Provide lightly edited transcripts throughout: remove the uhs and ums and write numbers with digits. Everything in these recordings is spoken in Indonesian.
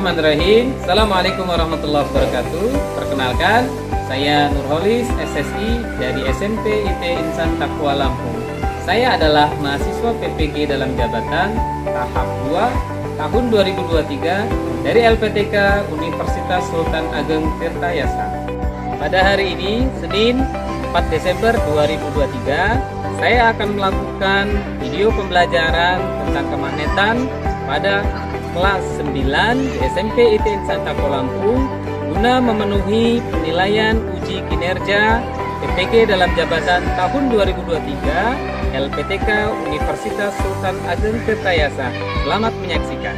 Bismillahirrahmanirrahim. Assalamualaikum warahmatullahi wabarakatuh. Perkenalkan, saya Nurholis SSI dari SMP IT Insan Taqwa Lampung. Saya adalah mahasiswa PPG dalam jabatan tahap 2 tahun 2023 dari LPTK Universitas Sultan Ageng Tirtayasa. Pada hari ini, Senin 4 Desember 2023, saya akan melakukan video pembelajaran tentang kemagnetan pada kelas 9 di SMP IT Insan Taqwa Lampung guna memenuhi penilaian uji kinerja PPG dalam jabatan tahun 2023 LPTK Universitas Sultan Ageng Tirtayasa. Selamat menyaksikan.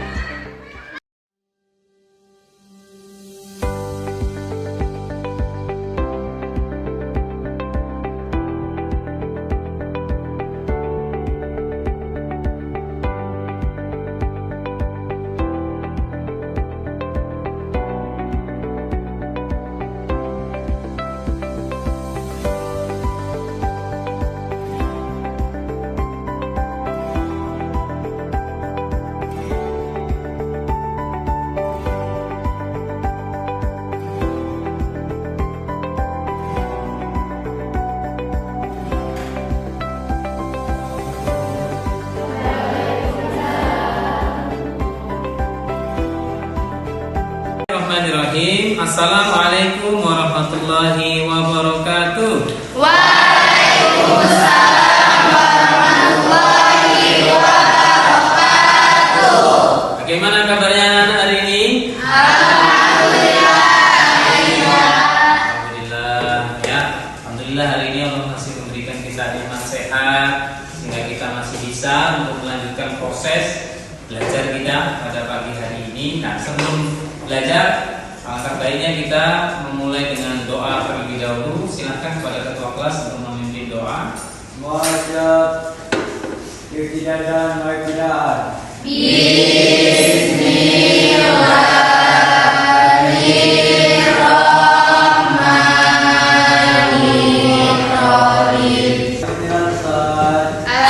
Bismillahirrahmanirrahim. Assalamualaikum warahmatullahi wabarakatuh. Waalaikumsalam warahmatullahi wabarakatuh. Bagaimana kabarnya anak hari ini? Alhamdulillah. Alhamdulillah ya. Alhamdulillah hari ini Allah masih memberikan kita nikmat sehat sehingga kita masih bisa untuk melanjutkan proses belajar kita pada pagi hari ini. Nah, sebelum belajar, alangkah baiknya kita memulai dengan doa terlebih dahulu. Silakan kepada ketua kelas untuk memimpin doa. Muajab ibtidadan wa ibtidaan. Bismillahirrahmanirrahim.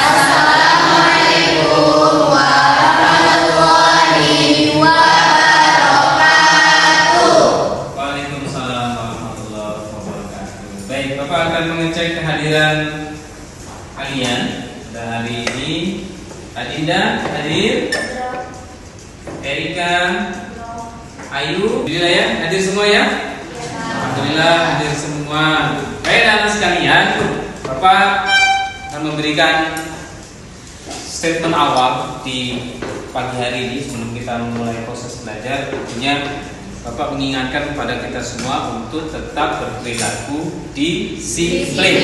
Assalamualaikum warahmatullahi wabarakatuh. Waalaikumsalam warahmatullahi wabarakatuh. Baik, Bapak akan mengecek kehadiran kalian pada hari ini. Adinda hadir, Erika, Ayu, alhamdulillah ya, hadir semua ya. Alhamdulillah hadir semua. Baik anak sekalian, Bapak akan memberikan statement awal di pagi hari ini sebelum kita memulai proses belajar. Tentunya Bapak mengingatkan kepada kita semua untuk tetap berperilaku disiplin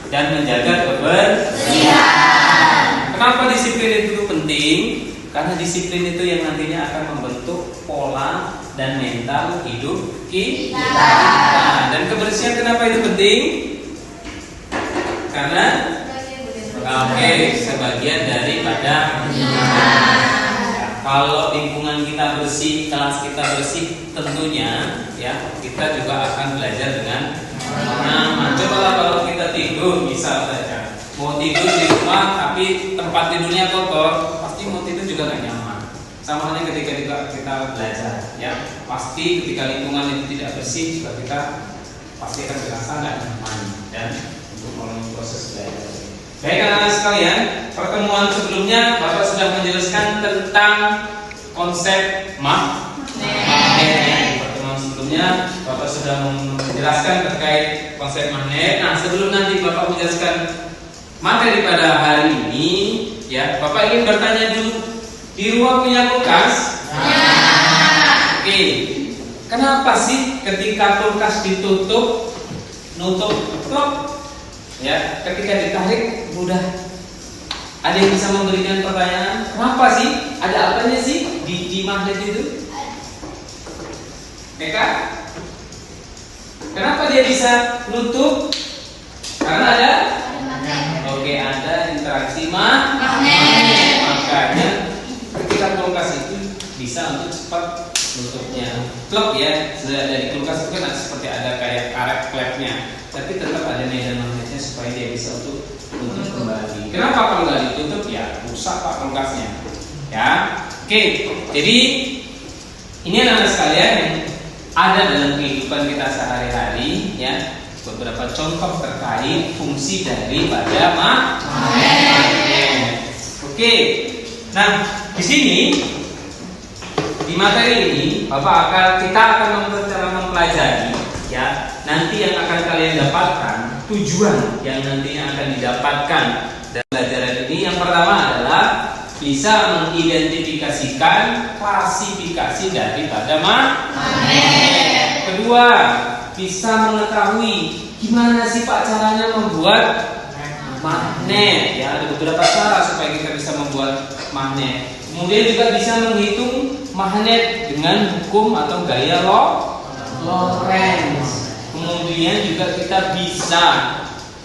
dan menjaga kebersihan. Kenapa disiplin itu penting? Karena disiplin itu yang nantinya akan membentuk pola dan mental hidup kita. Dan kebersihan kenapa itu penting? Karena sebagian daripada kalau lingkungan kita bersih, kelas kita bersih, tentunya ya kita juga akan belajar dengan nyaman. Cobalah kalau kita tidur, misal saja mau tidur di rumah tapi tempat tidurnya kotor, pasti mau tidur juga gak nyaman. Sama halnya ketika kita belajar, ya pasti ketika lingkungan itu tidak bersih juga kita pasti akan merasa gak nyaman dan untuk melalui proses belajar. Baik anak-anak sekalian, pertemuan sebelumnya Bapak sudah menjelaskan tentang konsep magnet. Pertemuan sebelumnya Bapak sudah menjelaskan terkait konsep magnet. Nah, sebelum nanti Bapak menjelaskan materi pada hari ini, ya Bapak ingin bertanya dulu, di rumah punya kulkas? Oke, kenapa sih ketika kulkas ditutup, nutup, ya ketika ditarik mudah? Ada yang bisa memberikan pertanyaan? Kenapa sih? Ada apanya sih di magnet itu? Eka? Kenapa dia bisa nutup? Karena ada? Oke, ada interaksi magnet. Makanya ketika kulkas itu bisa untuk cepat nutupnya. Klep ya, dari kulkas itu kan seperti ada kayak karet klepnya, tapi tetap ada medan magnetnya supaya dia bisa untuk tutup kembali. Kenapa kalau nggak ditutup ya rusak Pak kulkasnya. Ya, oke. Jadi Ini anak-anak sekalian yang ada dalam kehidupan kita sehari-hari, ya. Beberapa contoh terkait fungsi daripada magnet. Oke. Nah, di sini di materi ini kita akan mempelajari, ya. Nanti yang akan kalian dapatkan, tujuan yang nantinya akan didapatkan dari pelajaran ini, yang pertama adalah bisa mengidentifikasikan klasifikasi daripada magnet. Kedua, bisa mengetahui gimana sih Pak caranya membuat magnet, ya. Ada beberapa cara supaya kita bisa membuat magnet. Kemudian juga bisa menghitung magnet dengan hukum atau gaya Lorentz. Kemudian juga kita bisa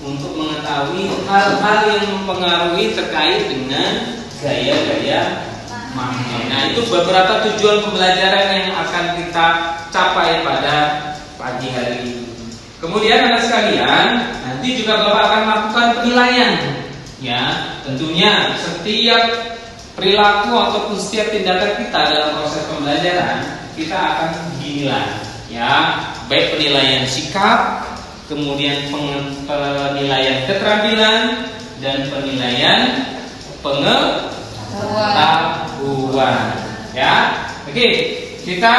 untuk mengetahui hal-hal yang mempengaruhi terkait dengan gaya-gaya magnet. Nah, itu beberapa tujuan pembelajaran yang akan kita capai pada pagi hari ini. Kemudian anak sekalian, nanti juga Bapak akan melakukan penilaian. Ya, tentunya setiap perilaku ataupun setiap tindakan kita dalam proses pembelajaran kita akan dinilai. Ya, baik penilaian sikap, kemudian penilaian keterampilan, dan penilaian pengetahuan. Ya, oke, kita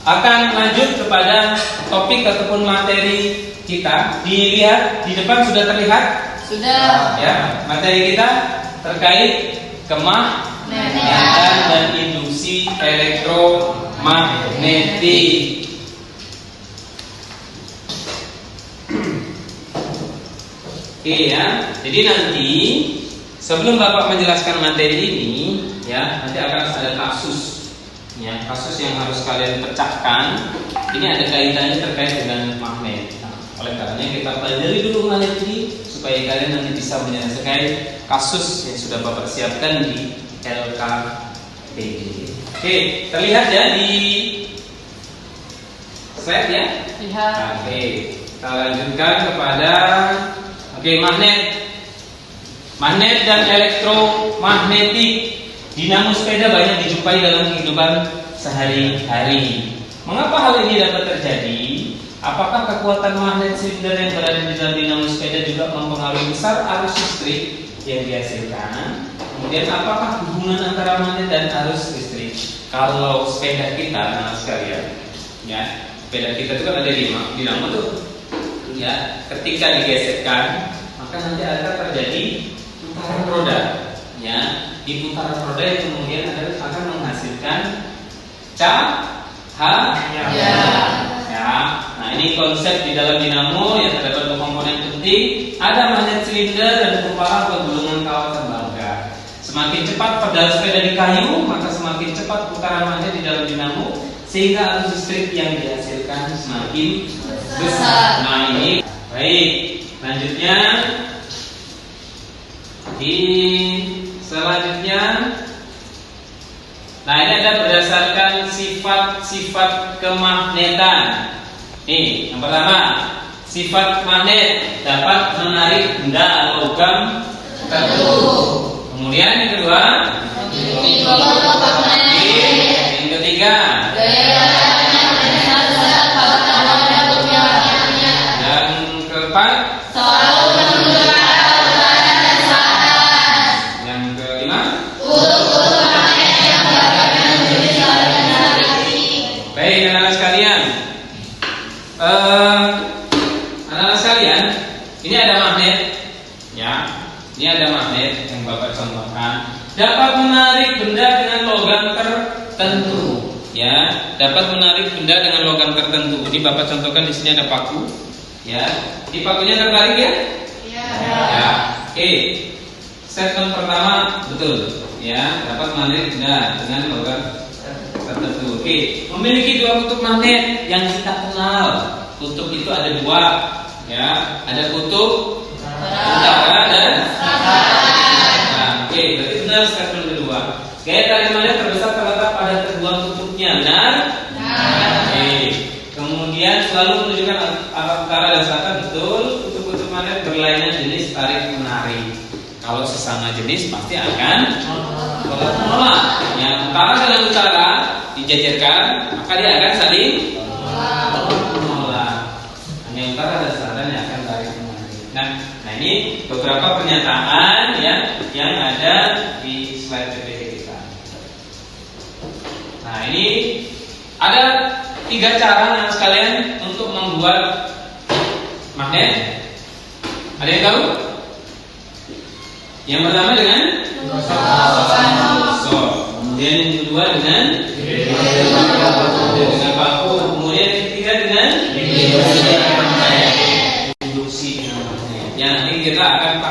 akan lanjut kepada topik ataupun materi kita. Dilihat di depan sudah terlihat? Sudah. Ya, materi kita terkait kemagnetkan dan induksi elektromagnetik. Oke ya, jadi nanti sebelum Bapak menjelaskan materi ini, ya, nanti akan ada kasus. Ya, kasus yang harus kalian pecahkan. Ini ada kaitannya terkait dengan magnet. Nah, oleh karenanya kita pelajari dulu magnet ini supaya kalian nanti bisa menyelesaikan kasus yang sudah Bapak siapkan di LKPD. Oke, terlihat ya di slide ya? Lihat. Oke, kita lanjutkan kepada magnet. Magnet dan elektromagnetik. Dinamo sepeda banyak dijumpai dalam kehidupan sehari-hari. Mengapa hal ini dapat terjadi? Apakah kekuatan magnet silinder yang berada di dalam dinamo sepeda juga mempengaruhi besar arus listrik yang dihasilkan? Kemudian apakah hubungan antara magnet dan arus listrik? Kalau sepeda kita, anak sekalian, ya, sepeda kita itu kan ada dinamo tuh, ya. Ketika digeserkan, maka nanti akan terjadi putaran roda, ya. Di putaran roda yang kemudian akan menghasilkan cahaya. Ya. Nah, ini konsep di dalam dinamo yang terdapat dua komponen penting. Ada magnet silinder dan kepala penggulungan kawat tembaga. Semakin cepat pedal sepeda di kayu, maka semakin cepat putaran magnet di dalam dinamo, sehingga arus listrik yang dihasilkan semakin besar. Nah, ini baik. Selanjutnya nah ini ada berdasarkan sifat-sifat kemagnetan. Nih, yang pertama, sifat magnet dapat menarik benda logam tertentu. Kemudian yang kedua, yang ketiga, yang keempat, yang kelima, baik anak-anak sekalian. Anak-anak sekalian, ini ada magnet, ya. Ini ada magnet yang Bapak contohkan. Dapat menarik benda dengan logam tertentu, ya. Dapat menarik benda dengan logam tertentu. Ini Bapak contohkan di sini ada paku, ya. Di pakunya tertarik ya? Iya. Ya. Oke. Statement pertama betul, ya. Dapat menarik benda dengan logam tertentu. Oke. Memiliki dua kutub magnet yang kita kenal. Kutub itu ada dua, ya. Ada kutub utara dan nah, oke, berarti benar statement kedua. Gaya tarik magnet terbesar terletak pada kedua kutubnya. Benar? Oke. Kemudian selalu menunjukkan arah utara dan selatan. Betul. Kutub-kutub magnet berlainan jenis tarik menarik. Kalau sesama jenis pasti akan menolak. Yang utara dengan utara dijajarkan, maka dia akan saling menolak. Hanya utara dan selatan yang akan saling menolak. Nah ini beberapa pernyataan ya yang ada di slide PPT kita. Nah ini ada 3 cara yang sekalian untuk membuat magnet. Ada yang tahu? Yang pertama dengan gosok. Kemudian yang kedua dengan paku. Kemudian yang ketiga dengan induksi dengan magnet. Ya nanti kita akan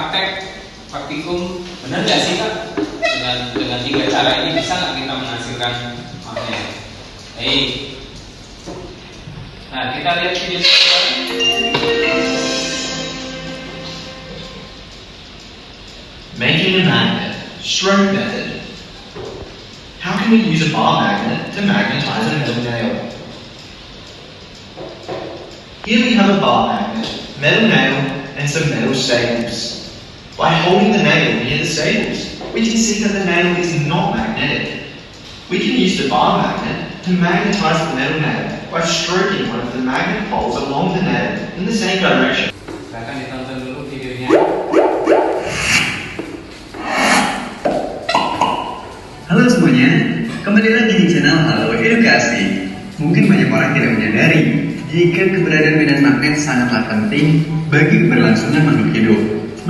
praktikum. Benar nggak sih Kak? Dengan 3 cara ini bisa nggak kita menghasilkan magnet? Nah kita lihat video Making a magnet, stroke method. How can we use a bar magnet to magnetize a metal nail? Here we have a bar magnet, metal nail, and some metal staples. By holding the nail near the staples, we can see that the nail is not magnetic. We can use the bar magnet to magnetize the metal nail by stroking one of the magnet poles along the nail in the same direction. Silahkan ditonton dulu videonya. Halo semuanya, kembali lagi di channel Halo Edukasi. Mungkin banyak orang tidak menyadari jika keberadaan medan magnet sangatlah penting bagi keberlangsungan makhluk hidup.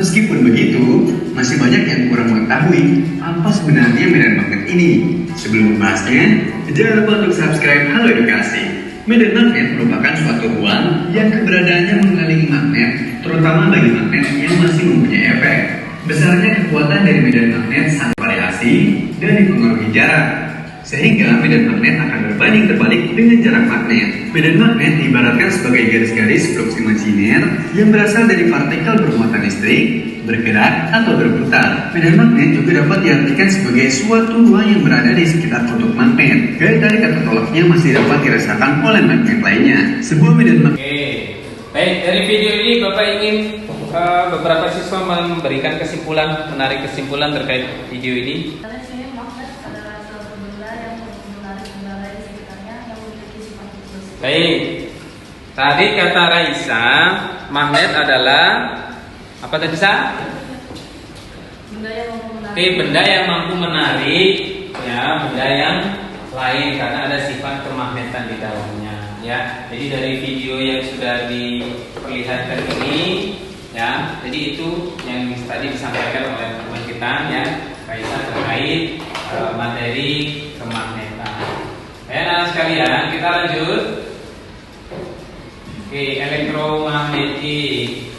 Meskipun begitu, masih banyak yang kurang mengetahui apa sebenarnya medan magnet ini. Sebelum membahasnya, jangan lupa untuk subscribe Halo Edukasi. Medan magnet merupakan suatu ruang yang keberadaannya mengelilingi magnet, terutama bagi magnet yang masih mempunyai efek. Besarnya kekuatan dari medan magnet sangat variasi dan dipengaruhi jarak, sehingga medan magnet akan berbanding terbalik dengan jarak magnet. Medan magnet diibaratkan sebagai garis-garis fluks imajiner yang berasal dari partikel bermuatan listrik, bergerak atau berputar. Medan magnet juga dapat diartikan sebagai suatu ruang yang berada di sekitar kutub magnet. Gaya tarik atau tolaknya masih dapat dirasakan oleh magnet lainnya. Sebuah medan magnet. Oke, baik, dari video ini Bapak ingin beberapa siswa memberikan kesimpulan, menarik kesimpulan terkait video ini. Karena sini magnet adalah suatu benda yang menarik benda lain di sekitarnya yang memiliki sifat khusus. Baik, tadi kata Raisa, magnet adalah apa tadi Sa? Benda yang mampu menarik. Oke, benda yang mampu menarik, ya, benda yang lain karena ada sifat kemagnetan di dalamnya, ya. Jadi dari video yang sudah diperlihatkan ini, ya, jadi itu yang tadi disampaikan oleh teman kita, ya, Raisa terkait materi kemagnetan. Nah sekalian kita lanjut. Oke, elektromagnetik.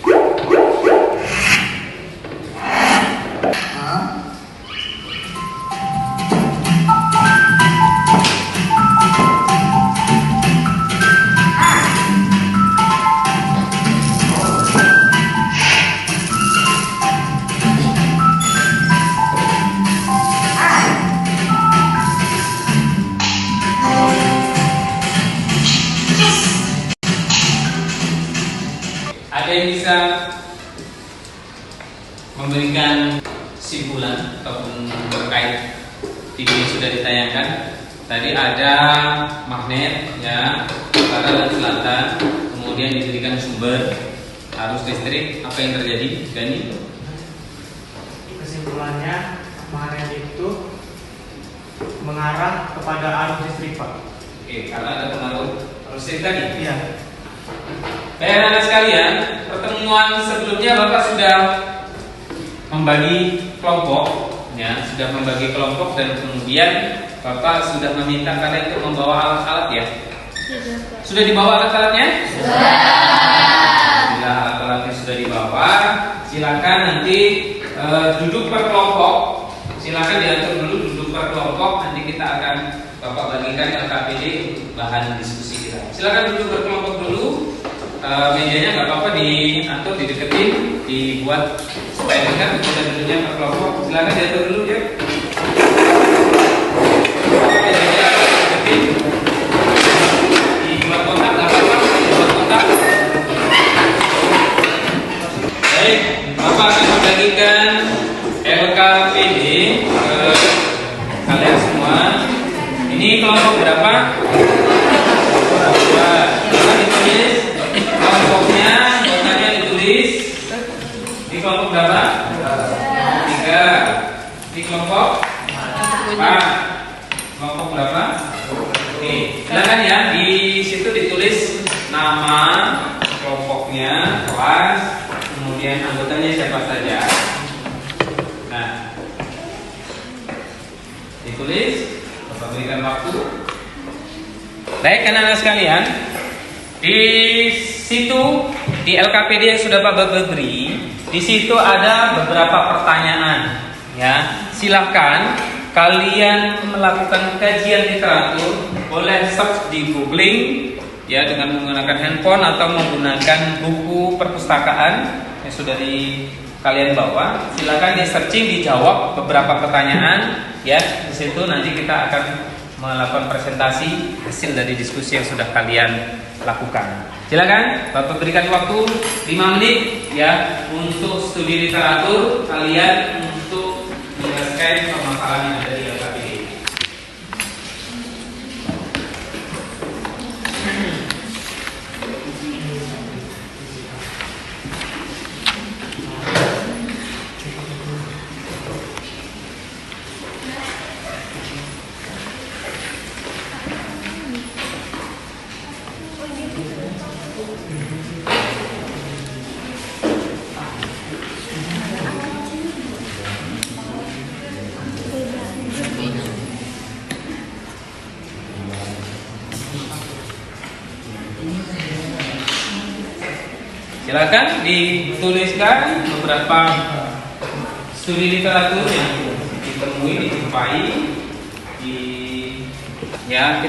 Ada yang bisa memberikan kesimpulan ataupun terkait video yang sudah ditayangkan? Tadi ada magnet, ya, utara dan selatan, kemudian diberikan sumber arus listrik. Apa yang terjadi, Gani? Kesimpulannya, magnet itu mengarah kepada arus listrik, Pak. Oke, karena ada pengaruh arus listrik tadi. Iya. Baik anak sekalian, pertemuan sebelumnya Bapak sudah membagi kelompok, ya, sudah membagi kelompok dan kemudian Bapak sudah meminta kalian untuk membawa alat-alat, ya. Sudah dibawa alat-alatnya? Bila alat-alatnya sudah dibawa, silakan nanti duduk per kelompok. Silakan diatur dulu duduk per kelompok. Nanti kita akan Bapak bagikan LKPD untuk bahan diskusi kita. Silakan duduk per kelompok dulu. Mejanya nggak apa-apa diatur, dideketin, dibuat supaya dekat kita duduknya per kelompok. Silakan diatur dulu, ya. Mejanya dideketin, dibuat kotak, nggak apa-apa, dibuat kotak. Baik, Bapak akan membagikan kelompok berapa? Dua. Coba ditulis kelompoknya, botanya ditulis. Di kelompok berapa? 3. Di kelompok 4. Kelompok berapa? Oke, silakan ya, di situ ditulis nama kelompoknya, kelas, kemudian anggotanya siapa saja. Nah, ditulis, Bapak berikan waktu. Baik, anak-anak sekalian, di situ di LKPD yang sudah Bapak beri, di situ ada beberapa pertanyaan. Ya, silakan kalian melakukan kajian literatur, boleh search di googling ya dengan menggunakan handphone atau menggunakan buku perpustakaan yang sudah kalian bawa. Silakan di searching, dijawab beberapa pertanyaan ya. Di situ nanti kita akan melakukan presentasi hasil dari diskusi yang sudah kalian lakukan. Silakan Bapak berikan waktu 5 menit ya untuk studi literatur kalian untuk menyelesaikan permasalahan yang ada di LKPD. Silakan dituliskan beberapa studi literatur yang ditemui, dijumpai ya.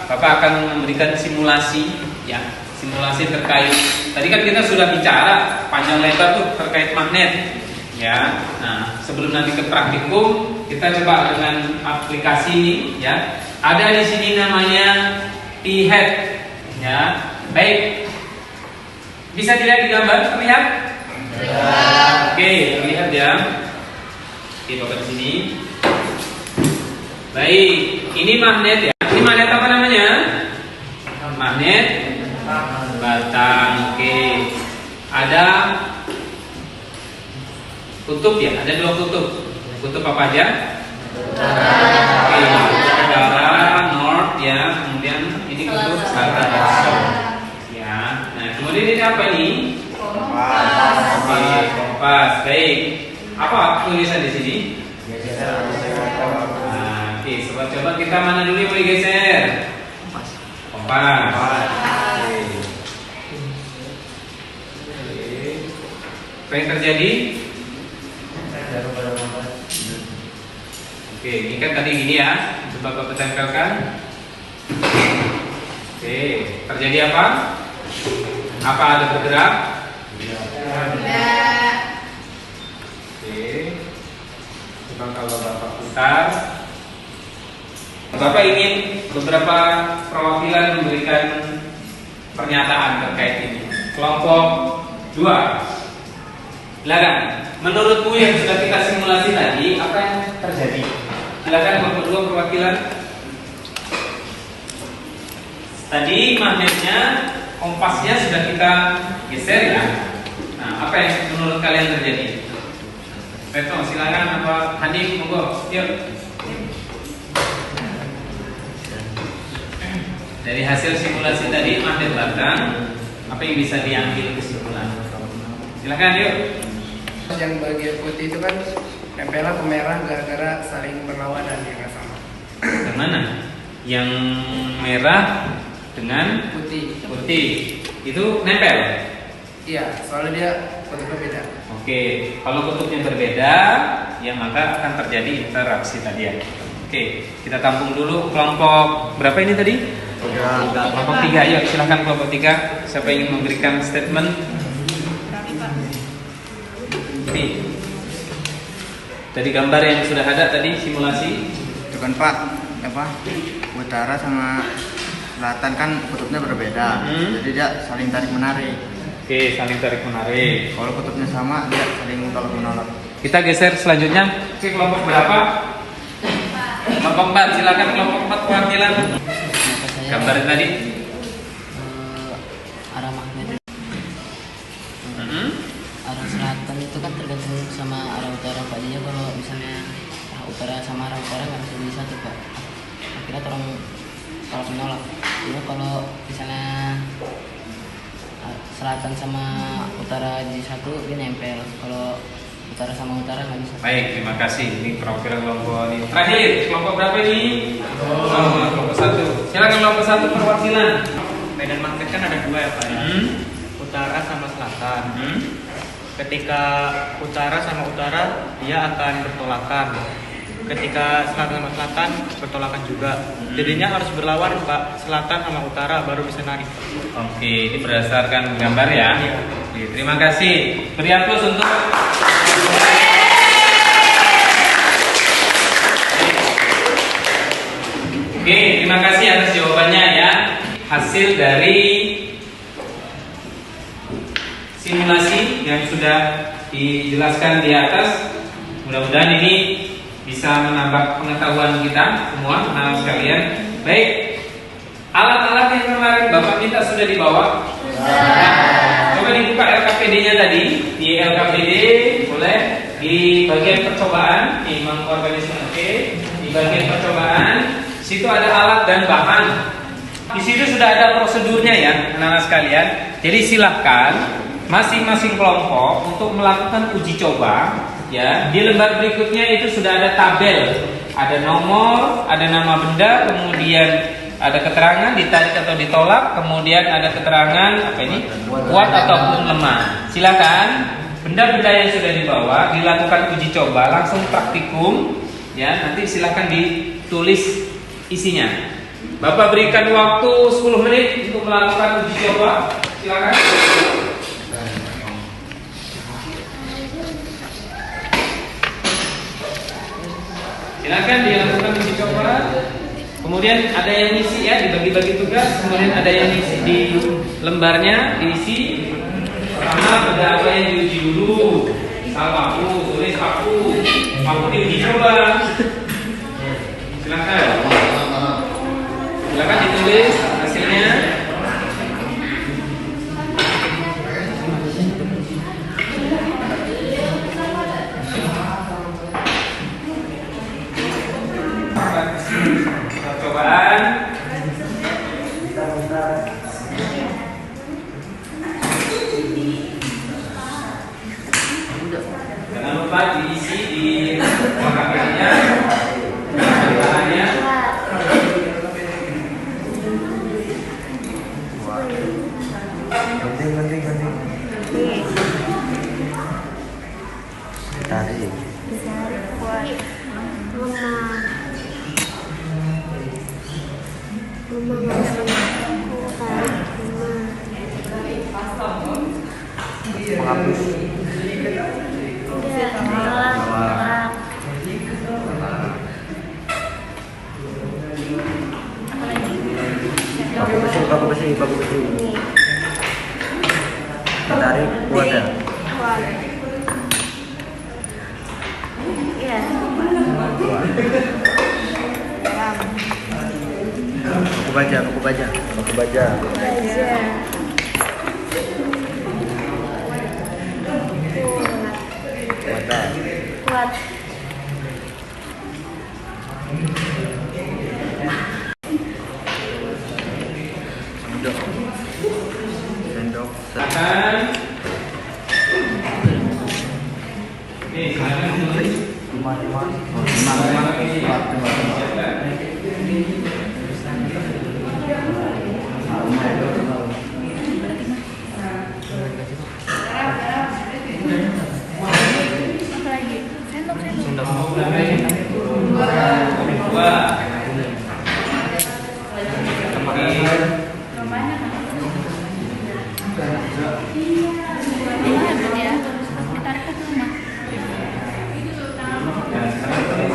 Bapak akan memberikan simulasi ya, simulasi terkait. Tadi kan kita sudah bicara panjang lebar tuh terkait magnet ya. Nah, sebelum nanti ke praktikum, kita coba dengan aplikasi ini ya. Ada di sini namanya P-head ya. Baik. Bisa dilihat di gambar, terlihat? Oke, terlihat ya. Oke, Bapak di sini. Baik, ini magnet ya. Ini magnet apa namanya? Magnet batang. Oke. Ada kutub ya, ada 2 kutub. Kutub apa aja? Oke, utara, north ya. Kemudian ini kutub selatan. Kemudian ini apa nih? Kompas. Oke, kompas. Baik. Apa tulisan di sini? Nah, oke, coba kita mana dulu yang boleh geser? Kompas. Apa yang terjadi? Oke, ini kan tadi gini ya. Coba Bapak tempelkan. Oke, terjadi apa? Apa ada bergerak? Tidak. Oke. Coba kalau Bapak putar. Bapak ingin beberapa perwakilan memberikan pernyataan terkait ini. Kelompok 2. Silakan. Menurutmu yang sudah kita simulasi tadi, apa yang terjadi? Silakan kelompok 2 perwakilan. Tadi magnetnya, kompasnya sudah kita geser ya. Nah, apa yang menurut kalian terjadi? Reto, silakan. Apa Hanif, monggo. Yuk. Dari hasil simulasi tadi magnet batang, apa yang bisa diambil kesimpulan? Silakan yuk. Yang bagian putih itu kan nempelnya ke merah gara-gara saling berlawanan ya, nggak sama. Yang mana? Yang merah dengan Putih itu nempel. iya, soalnya dia kutubnya beda. Oke, kalau kutubnya berbeda ya maka akan terjadi interaksi tadi ya. Oke, kita tampung dulu kelompok berapa ini tadi? Kelompok 3. Yuk silahkan kelompok 3. Siapa yang ingin memberikan statement? Nih, dari gambar yang sudah ada tadi simulasi Itu kan Pak, utara sama selatan kan kutubnya berbeda, jadi dia saling tarik menarik. Oke, saling tarik menarik. Kalau kutubnya sama, dia saling tolak menolak. Kita geser selanjutnya ke kelompok berapa? 4. Kelompok 4, silakan kelompok 4 perwakilan. Gambar tadi. Arah magnet. Arah selatan itu kan tergantung sama arah utara Pak. Dia kalau misalnya arah utara sama arah utara nggak bisa bisa tuh Pak. Akhirnya orang tolak menolak. Jadi kalau misalnya selatan sama utara jadi satu dia nempel. Kalau utara sama utara nggak bisa. Baik, terima kasih. Ini perwakilan kelompok ini. Terakhir, kelompok berapa ini? Kelompok 1. Silakan kelompok 1 perwakilan. Medan magnet kan ada dua ya Pak ya. Utara sama selatan. Ketika utara sama utara dia akan bertolakan. Ketika selatan sama selatan bertolakan juga. Jadinya harus berlawan Pak, selatan sama utara baru bisa narik. Oke, ini berdasarkan gambar ya. Oke, terima kasih. Beri aplaus untuk Oke, terima kasih atas jawabannya ya. Hasil dari simulasi yang sudah dijelaskan di atas, mudah-mudahan ini bisa menambah pengetahuan kita semua, anak sekalian. Baik, alat-alat yang kemarin Bapak minta sudah dibawa. Coba dibuka LKPD-nya tadi. Di LKPD boleh di bagian percobaan, di mengorganisasi. Oke, di bagian percobaan situ ada alat dan bahan. Di situ sudah ada prosedurnya ya, anak-anak sekalian. Jadi silahkan masing-masing kelompok untuk melakukan uji coba. Ya, di lembar berikutnya itu sudah ada tabel, ada nomor, ada nama benda, kemudian ada keterangan ditarik atau ditolak, kemudian ada keterangan apa ini kuat ataupun lemah. Silakan benda-benda yang sudah dibawa dilakukan uji coba, langsung praktikum. Ya, nanti silakan ditulis isinya. Bapak berikan waktu 10 menit untuk melakukan uji coba. Silakan. Silakan dilakukan uji coba. Kemudian ada yang ngisi ya, dibagi-bagi tugas. Kemudian ada yang ngisi di lembarnya, diisi. Pertama ada apa yang diuji dulu. Misal paku, tulis paku. Paku diuji coba. Silakan. Silakan ditulis hasilnya. Percobaan. Jangan lupa diisi di LKPD-nya, bahannya. Tarik. Menghapus. Paku besi. Tarik, kuat ya. Paku baja. Kuat. Sendok. Silakan. Oke, silakan tulis. Lima.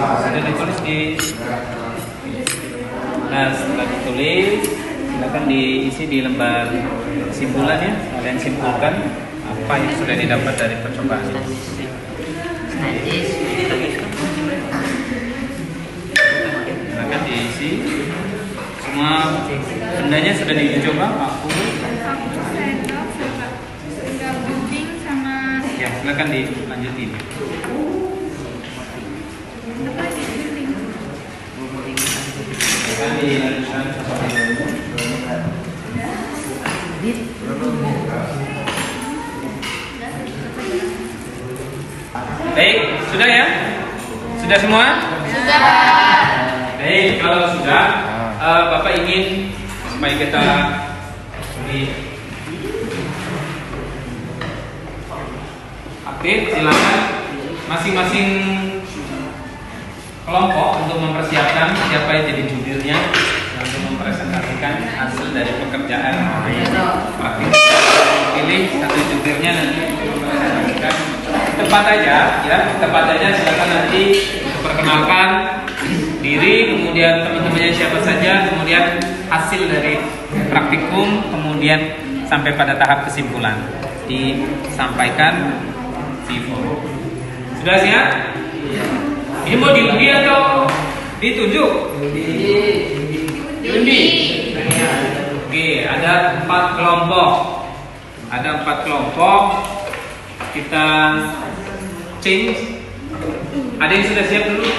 Sudah ditulis di. Nah, setelah ditulis, silakan diisi di lembar kesimpulannya. Kalian simpulkan apa yang sudah didapat dari percobaan ini. Bendanya sudah diuji coba, Pak Kubu? Sendok, tinggal gunting sama Ya, silakan dilanjutin. apa lagi gunting. Silakan dilanjutkan seperti itu. Baik, sudah ya? Sudah semua? Sudah. Baik, kalau sudah, Bapak ingin supaya kita lebih aktif, silakan masing-masing kelompok untuk mempersiapkan siapa yang jadi jubirnya untuk mempresentasikan hasil dari pekerjaan praktik. Pilih satu jubirnya nanti untuk mempresentasikan. Tepat aja, ya, tepat aja. Silakan nanti perkenalkan diri, kemudian teman-temannya siapa saja, kemudian hasil dari praktikum, kemudian sampai pada tahap kesimpulan disampaikan di forum. Sudah siap? Ini mau diundi atau ditunjuk? Diundi. Oke, ada 4 kelompok. Ada 4 kelompok. Kita change. Ada yang sudah siap dulu?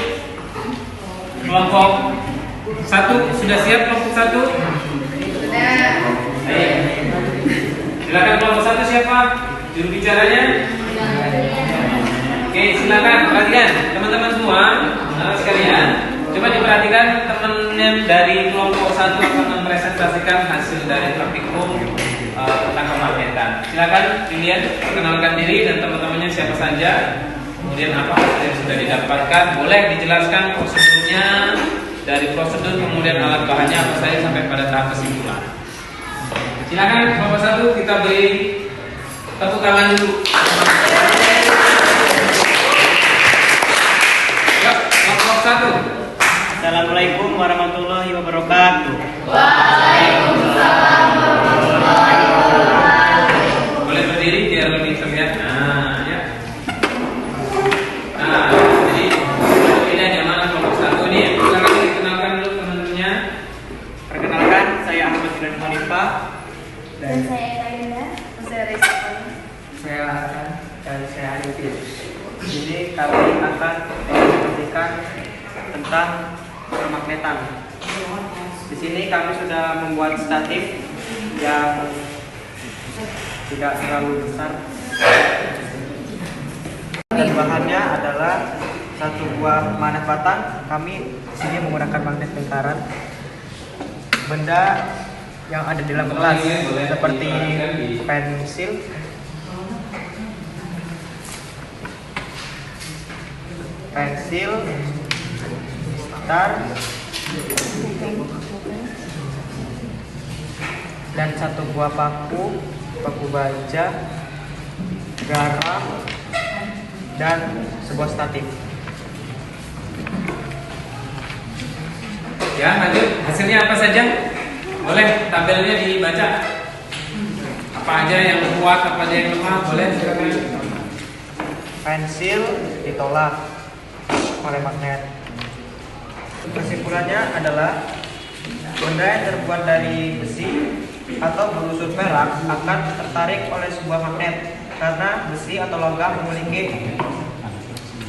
Kelompok 1 sudah siap? Kelompok 1? Sudah. Ayo. Silakan kelompok 1 siapa? Juru bicaranya? Oke, silakan perhatikan teman-teman semua, anak sekalian. Coba diperhatikan teman-teman dari kelompok 1 akan mempresentasikan hasil dari praktikum tentang kemagnetan. Silakan dilihat, perkenalkan diri dan teman-temannya siapa saja. Kemudian apa hasil yang sudah didapatkan, boleh dijelaskan prosedurnya, dari prosedur kemudian alat bahannya apa saja sampai pada tahap kesimpulan. Silakan kelompok 1 kita beri tepuk tangan dulu. Yuk, kelompok 1. Assalamualaikum warahmatullahi wabarakatuh. Waalaikumsalam warahmatullahi wabarakatuh. Boleh berdiri biar lebih terlihat. Nah, ya. Nah, jadi ini ada mana kelompok 1 ini? Silakan dikenalkan dulu teman-temannya. Perkenalkan, saya Ahmad Jilan Hanifah. Dan saya Kainda. Saya Reza. Saya Hasan dan saya Arifin. Jadi kami akan mempresentasikan tentang permagnetan. Di sini kami sudah membuat statif yang tidak terlalu besar. Dan bahannya adalah satu buah magnet batang. Kami di sini menggunakan magnet lingkaran. Benda yang ada di dalam kelas seperti pensil, star, dan satu buah paku baja, garam, dan sebuah statif. Ya, lanjut. Hasilnya apa saja? Boleh tabelnya dibaca. Apa aja yang kuat, apa aja yang lemah, boleh silakan. Pensil ditolak oleh magnet. Kesimpulannya adalah benda yang terbuat dari besi atau berunsur perak akan tertarik oleh sebuah magnet karena besi atau logam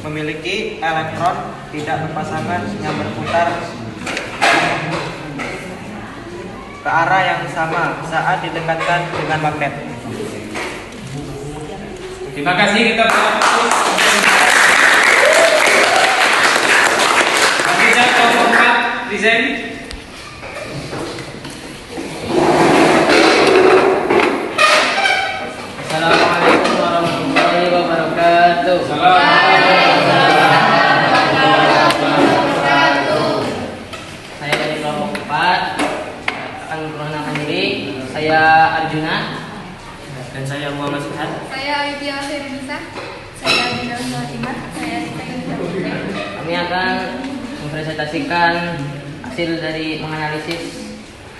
memiliki elektron tidak berpasangan yang berputar ke arah yang sama saat didekatkan dengan magnet. Terima kasih, kita fokus. Lanjutnya kelompok 4, desain. Assalamualaikum warahmatullahi wabarakatuh. Saya dari kelompok 4 akan memperkenalkan diri. Saya Arjuna. Dan saya Muhammad Suhad. Saya Aidia Fernisa. Saya Bidal Fatimah. Saya Rita Yunita Putri. Kami akan mempresentasikan hasil dari menganalisis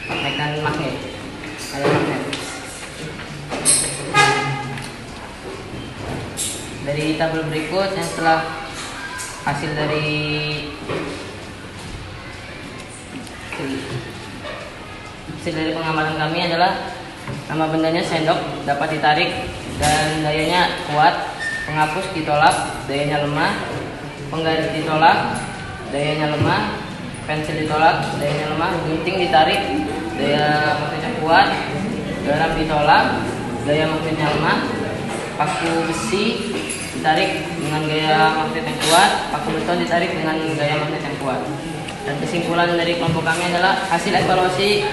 mekan magnet. Ada magnet. Dari tabel berikut yang setelah hasil dari Hasil dari pengamatan kami adalah nama bendanya sendok, dapat ditarik dan dayanya kuat, penghapus ditolak, dayanya lemah, penggaris ditolak, dayanya lemah, pensil ditolak, dayanya lemah, gunting ditarik, daya magnetnya kuat, garam ditolak, daya magnetnya lemah, paku besi ditarik dengan gaya magnet yang kuat, paku beton ditarik dengan gaya magnet yang kuat. Dan kesimpulan dari kelompok kami adalah hasil evaluasi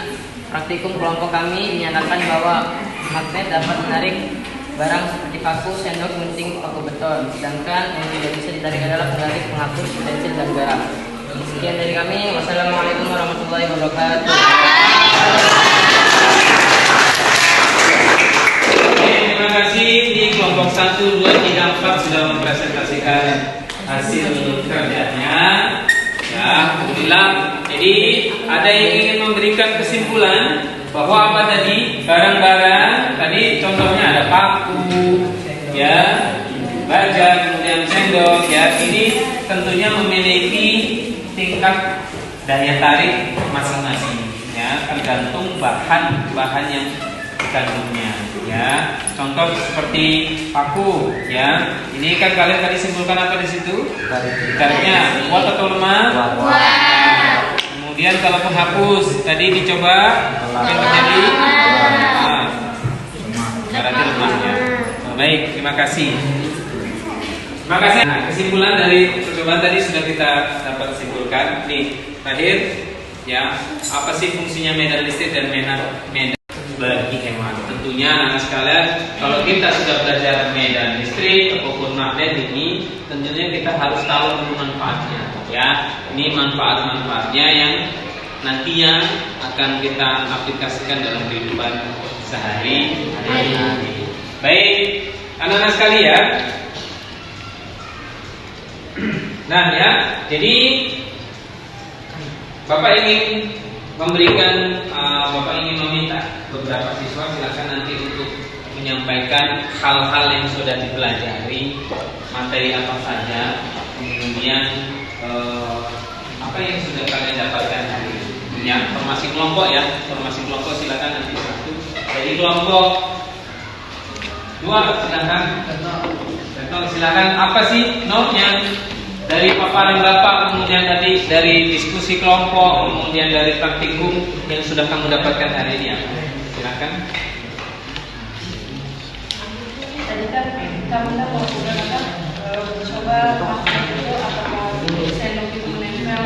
praktikum kelompok kami dinyatakan bahwa magnet dapat menarik barang seperti paku, sendok, gunting, paku beton. Sedangkan yang tidak bisa ditarik adalah penggaris, penghapus, pensil, dan garam. Sekian dari kami. Wassalamualaikum warahmatullahi wabarakatuh. Terima kasih. Di kelompok 1, 2, 3, 4 sudah mempresentasikan hasil kerjanya. Ya, alhamdulillah. Jadi ada yang ingin memberikan kesimpulan bahwa apa tadi? Barang-barang tadi contohnya ada paku, ya, baja, kemudian sendok, ya. Ini tentunya memiliki tingkat daya tarik masing-masing, ya, tergantung bahan yang dikandungnya, ya. Contoh seperti paku, ya. Ini kan kalian tadi simpulkan apa di situ? Tariknya kuat atau lemah? Kuat. Kemudian kalau penghapus tadi dicoba apa yang terjadi? Berarti lemah, ya. Baik, terima kasih. Terima kasih. Nah, kesimpulan dari percobaan tadi sudah kita dapat simpulkan. Nih, terakhir, ya, apa sih fungsinya medan listrik dan medan bagi hemat? Tentunya anak sekalian, kalau kita sudah belajar medan listrik ataupun magnet ini, tentunya kita harus tahu dulu manfaatnya, ya. Ini manfaat-manfaatnya yang nantinya akan kita aplikasikan dalam kehidupan sehari-hari. Baik, anak-anak sekalian. Nah, ya, jadi Bapak ingin meminta beberapa siswa silakan nanti untuk menyampaikan hal-hal yang sudah dipelajari, materi apa saja, kemudian apa yang sudah kalian dapatkan hari ini. Ya, formasi kelompok, ya, formasi kelompok silakan nanti satu. Jadi kelompok 2 silakan. Silakan apa sih yang dari paparan Bapak, kemudian tadi dari diskusi kelompok, kemudian dari praktikum yang sudah kamu dapatkan hari ini, ya. Silakan. Tadi kan kamu mau coba itu apakah sendok itu menempel,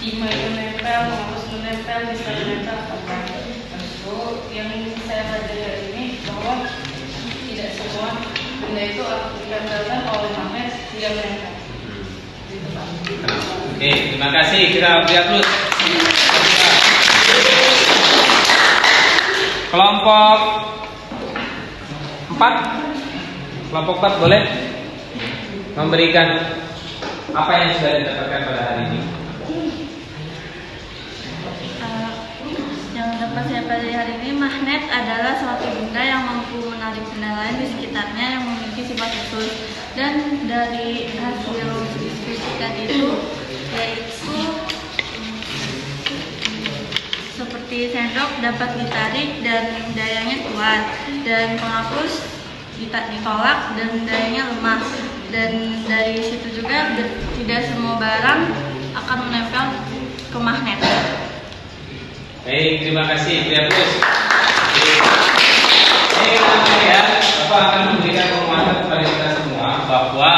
timah itu menempel, penghapus menempel, bisa menempel atau enggak? Itu yang saya pelajari hari ini bahwa tidak semua benda itu ditempelkan oleh magnet tidak menempel. Oke, terima kasih. Kita lihat dulu. Kelompok 4. Kelompok 4 boleh memberikan apa yang sudah didapatkan pada hari ini. Yang dapat saya pelajari hari ini, magnet adalah suatu benda yang mampu menarik benda lain di sekitarnya yang memiliki sifat khusus. Dan dari hasil diskusikan itu, yaitu seperti sendok dapat ditarik dan dayanya kuat, dan penghapus ditolak dan dayanya lemah. Dan dari situ juga tidak semua barang akan menempel ke magnet. Baik, terima kasih. Terus. Ya, Bapak akan memberikan pemahaman kepada kita semua bahwa,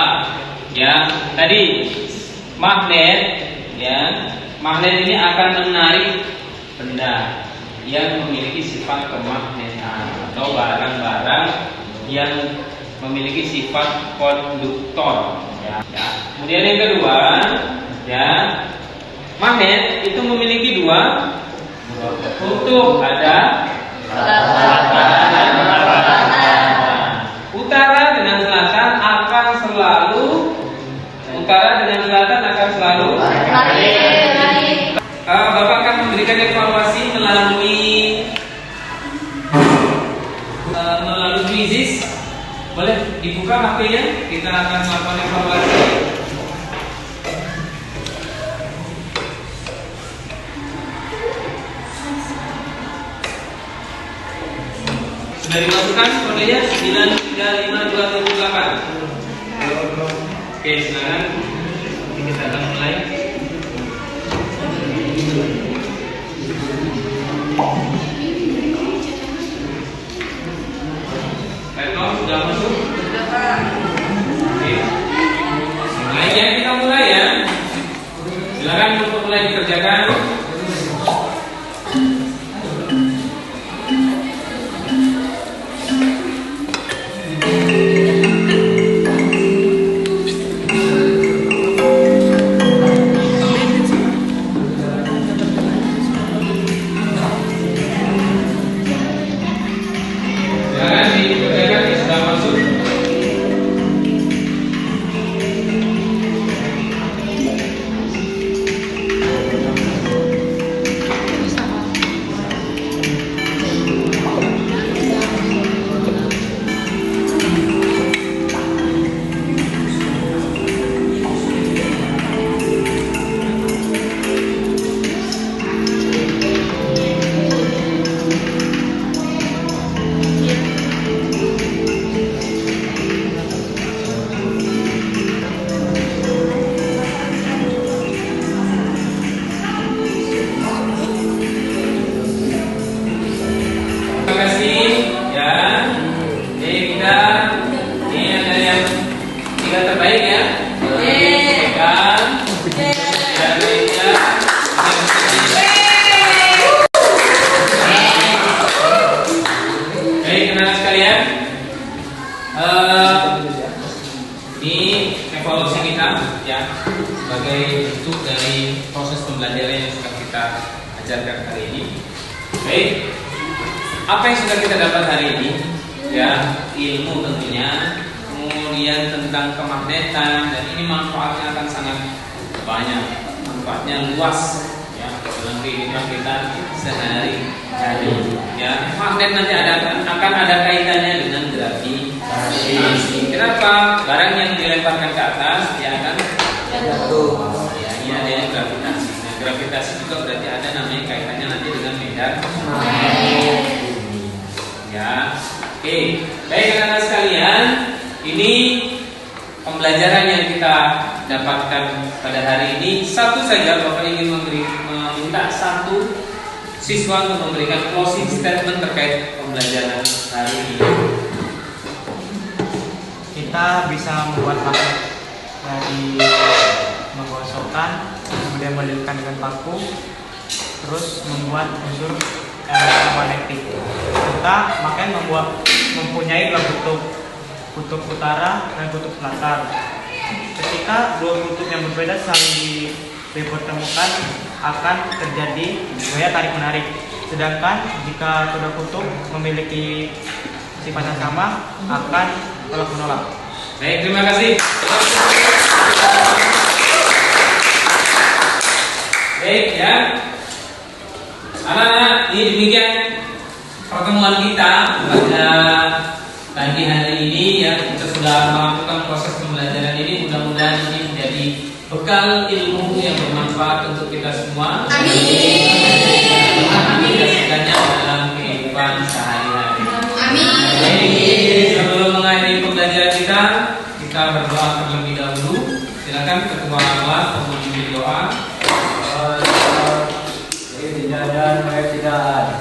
ya, tadi magnet, ya, magnet ini akan menarik benda yang memiliki sifat kemagnetan atau barang-barang yang memiliki sifat konduktor, ya. Kemudian yang kedua, ya, magnet itu memiliki dua kutub, ada utara dengan selatan akan selalu Bapak akan memberikan evaluasi melalui quizzes. Boleh dibuka HP-nya, kita akan melakukan evaluasi. Sudah dimasukkan kodenya 935278. Oke, silakan. Kita akan mulai. Laptop sudah masuk? Sudah, Pak. Oke. Mulai ya, kita mulai ya. Silakan untuk mulai dikerjakan. Ini evaluasi kita ya, sebagai bentuk dari proses pembelajaran yang sudah kita ajarkan hari ini. Baik, apa yang sudah kita dapat hari ini? Ya, ilmu tentunya, kemudian tentang kemagnetan, dan ini manfaatnya akan sangat banyak, manfaatnya luas ya dalam kehidupan kita sehari-hari. Ya, magnet nanti akan ada kaitannya dengan gravitasi. Kenapa? Barang yang dilemparkan ke atas dia akan jatuh. Ya, ini adanya gravitasi. Nah, gravitasi juga berarti ada namanya kaitannya nanti dengan medan magnet. Ya, oke. Baik anak-anak sekalian, ini pembelajaran yang kita dapatkan pada hari ini. Satu saja Bapak ingin meminta satu siswa untuk memberikan closing statement terkait pembelajaran hari ini. Kita bisa membuat magnet dari menggosokkan, kemudian melilitkan dengan paku, terus membuat unsur elektromagnetik. Kita makanya mempunyai dua kutub utara dan kutub selatan. Ketika dua kutub yang berbeda saling dipertemukan, akan terjadi gaya tarik menarik. Sedangkan jika kedua kutub memiliki sifat yang sama, akan tolak menolak. Baik, terima kasih. Baik ya, anak-anak, ini demikian pertemuan kita pada pagi hari ini ya. Kita sudah melakukan proses pembelajaran ini. Mudah-mudahan ini menjadi bekal ilmu yang bermanfaat untuk kita semua. Aplikasikannya dalam kehidupan sehari-hari. Amin. Sebelum mengakhiri pembelajaran kita berdoa terlebih dahulu. Silakan ketua kelas memimpin doa. Dan tidak.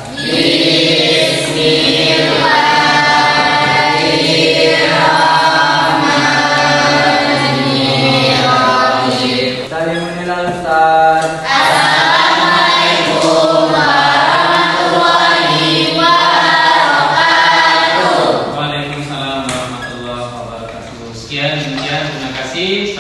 Saling mengenal Ustaz. Assalamualaikum warahmatullahi wabarakatuh. Waalaikumsalam warahmatullahi wabarakatuh. Sekian, terima kasih.